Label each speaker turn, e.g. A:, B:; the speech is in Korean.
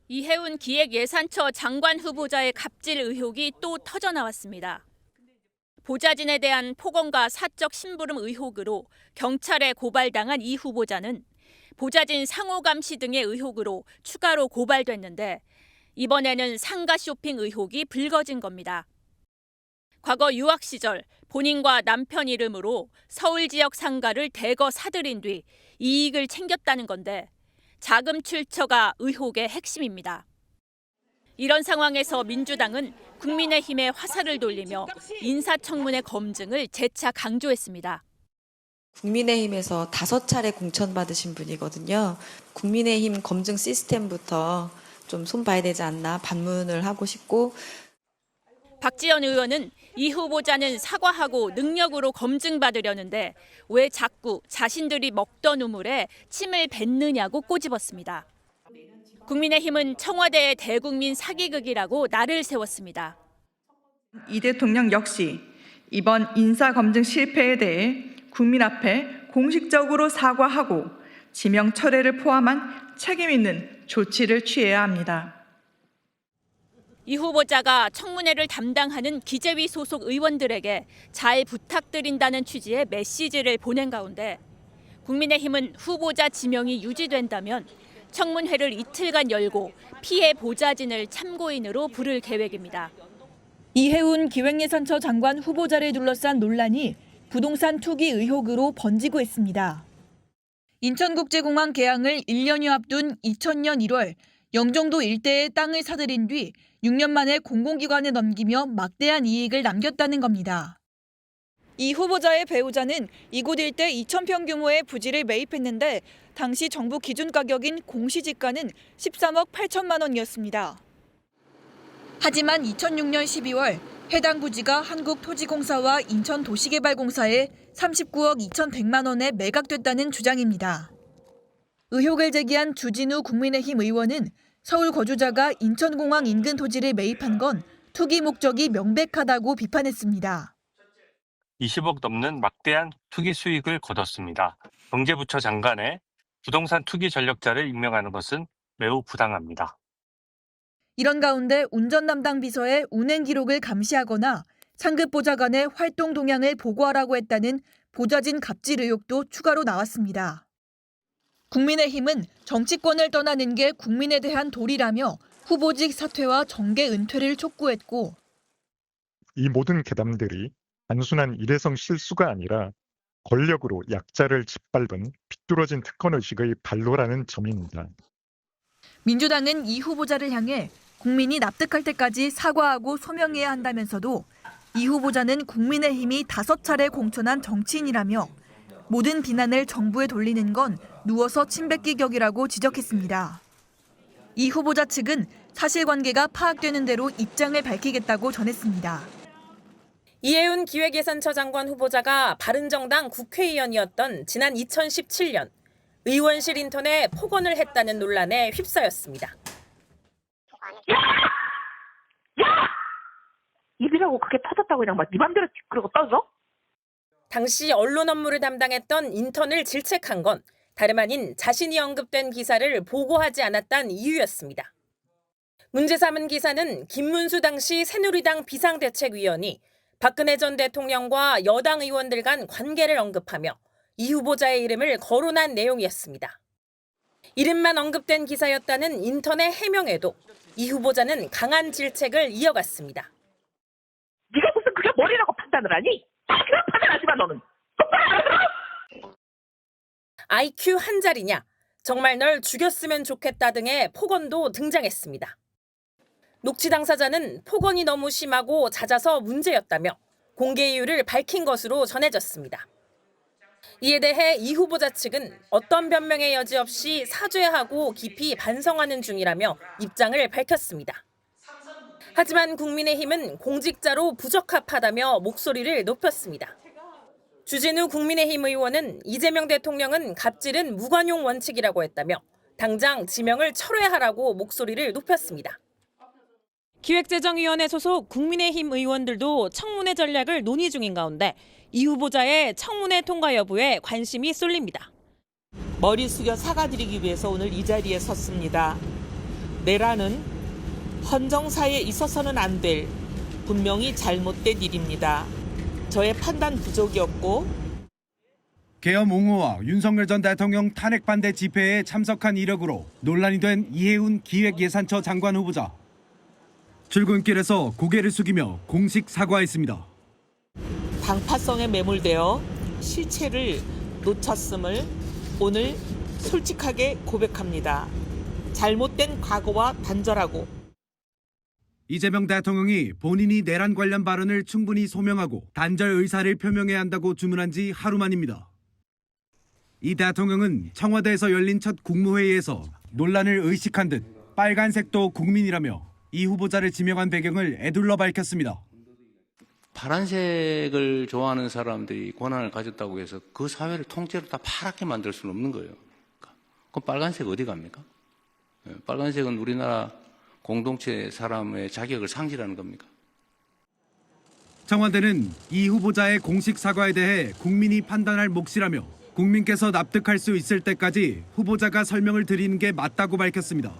A: 이해운 기획예산처 장관 후보자의 갑질 의혹이 또 터져나왔습니다. 보좌진에 대한 폭언과 사적 심부름 의혹으로 경찰에 고발당한 이 후보자는 보좌진 상호 감시 등의 의혹으로 추가로 고발됐는데 이번에는 상가 쇼핑 의혹이 불거진 겁니다. 과거 유학 시절 본인과 남편 이름으로 서울 지역 상가를 대거 사들인 뒤 이익을 챙겼다는 건데 자금 출처가 의혹의 핵심입니다. 이런 상황에서 민주당은 국민의힘에 화살을 돌리며 인사청문회 검증을 재차 강조했습니다.
B: 국민의힘에서 5차례 공천받으신 분이거든요. 국민의힘 검증 시스템부터 좀 손봐야 되지 않나 반문을 하고 싶고.
A: 박지원 의원은 이 후보자는 사과하고 능력으로 검증받으려는데 왜 자꾸 자신들이 먹던 우물에 침을 뱉느냐고 꼬집었습니다. 국민의힘은 청와대의 대국민 사기극이라고 날을 세웠습니다.
C: 이 대통령 역시 이번 인사검증 실패에 대해 국민 앞에 공식적으로 사과하고 지명 철회를 포함한 책임 있는 조치를 취해야 합니다.
A: 이 후보자가 청문회를 담당하는 기재위 소속 의원들에게 잘 부탁드린다는 취지의 메시지를 보낸 가운데 국민의힘은 후보자 지명이 유지된다면 청문회를 이틀간 열고 피해 보좌진을 참고인으로 부를 계획입니다.
D: 이해운 기획예산처 장관 후보자를 둘러싼 논란이 부동산 투기 의혹으로 번지고 있습니다. 인천국제공항 개항을 1년여 앞둔 2000년 1월 영종도 일대의 땅을 사들인 뒤 6년 만에 공공기관에 넘기며 막대한 이익을 남겼다는 겁니다. 이 후보자의 배우자는 이곳 일대 2,000평 규모의 부지를 매입했는데 당시 정부 기준 가격인 공시지가는 13억 8천만 원이었습니다. 하지만 2006년 12월 해당 부지가 한국토지공사와 인천도시개발공사에 39억 2,100만 원에 매각됐다는 주장입니다. 의혹을 제기한 주진우 국민의힘 의원은 서울 거주자가 인천공항 인근 토지를 매입한 건 투기 목적이 명백하다고 비판했습니다.
E: 20억 넘는 막대한 투기 수익을 거뒀습니다. 경제부처 장관에 부동산 투기 전력자를 임명하는 것은 매우 부당합니다.
D: 이런 가운데 운전 담당 비서의 운행 기록을 감시하거나 상급 보좌 간의 활동 동향을 보고하라고 했다는 보좌진 갑질 의혹도 추가로 나왔습니다. 국민의힘은 정치권을 떠나는 게 국민에 대한 도리라며 후보직 사퇴와 정계 은퇴를 촉구했고
F: 이 모든 괴담들이 단순한 일회성 실수가 아니라 권력으로 약자를 짓밟은 비뚤어진 특권의식의 발로라는 점입니다.
D: 민주당은 이 후보자를 향해 국민이 납득할 때까지 사과하고 소명해야 한다면서도 이 후보자는 국민의힘이 5차례 공천한 정치인이라며 모든 비난을 정부에 돌리는 건 누워서 침뱉기 격이라고 지적했습니다. 이 후보자 측은 사실관계가 파악되는 대로 입장을 밝히겠다고 전했습니다.
G: 이해운 기획예산처 장관 후보자가 바른정당 국회의원이었던 지난 2017년 의원실 인턴에 폭언을 했다는 논란에 휩싸였습니다.
H: 입이라고 그게 터졌다고 그냥 막 네 맘대로 그러고 떠져?
G: 당시 언론 업무를 담당했던 인턴을 질책한 건 다름 아닌 자신이 언급된 기사를 보고하지 않았다는 이유였습니다. 문제 삼은 기사는 김문수 당시 새누리당 비상대책위원이 박근혜 전 대통령과 여당 의원들 간 관계를 언급하며 이 후보자의 이름을 거론한 내용이었습니다. 이름만 언급된 기사였다는 인턴의 해명에도 이 후보자는 강한 질책을 이어갔습니다.
H: 네가 무슨 그게 머리라고 판단을 하니? 그런 판단하지 마 너는. 똑바로 알아들어!
G: IQ 한 자리냐, 정말 널 죽였으면 좋겠다 등의 폭언도 등장했습니다. 녹취 당사자는 폭언이 너무 심하고 잦아서 문제였다며 공개 이유를 밝힌 것으로 전해졌습니다. 이에 대해 이 후보자 측은 어떤 변명의 여지 없이 사죄하고 깊이 반성하는 중이라며 입장을 밝혔습니다. 하지만 국민의힘은 공직자로 부적합하다며 목소리를 높였습니다. 주진우 국민의힘 의원은 이재명 대통령은 갑질은 무관용 원칙이라고 했다며 당장 지명을 철회하라고 목소리를 높였습니다.
I: 기획재정위원회 소속 국민의힘 의원들도 청문회 전략을 논의 중인 가운데 이 후보자의 청문회 통과 여부에 관심이 쏠립니다.
J: 머리 숙여 사과드리기 위해서 오늘 이 자리에 섰습니다. 내란은 헌정사에 있어서는 안 될 분명히 잘못된 일입니다. 저의 판단 부족이었고
K: 계엄 옹호와 윤석열 전 대통령 탄핵 반대 집회에 참석한 이력으로 논란이 된 이해운 기획예산처 장관 후보자. 출근길에서 고개를 숙이며 공식 사과했습니다.
J: 방파성에 매몰되어 실체를 놓쳤음을 오늘 솔직하게 고백합니다. 잘못된 과거와 단절하고
K: 이재명 대통령이 본인이 내란 관련 발언을 충분히 소명하고 단절 의사를 표명해야 한다고 주문한 지 하루 만입니다. 이 대통령은 청와대에서 열린 첫 국무회의에서 논란을 의식한 듯 빨간색도 국민이라며 이 후보자를 지명한 배경을 애둘러 밝혔습니다.
L: 파란색을 좋아하는 사람들이 권한을 가졌다고 해서 그 사회를 통째로 다 파랗게 만들 수는 없는 거예요. 그럼 빨간색 어디 갑니까? 빨간색은 우리나라 공동체 사람의 자격을 상실하는 겁니까?
K: 청와대는 이 후보자의 공식 사과에 대해 국민이 판단할 몫이라며 국민께서 납득할 수 있을 때까지 후보자가 설명을 드리는 게 맞다고 밝혔습니다.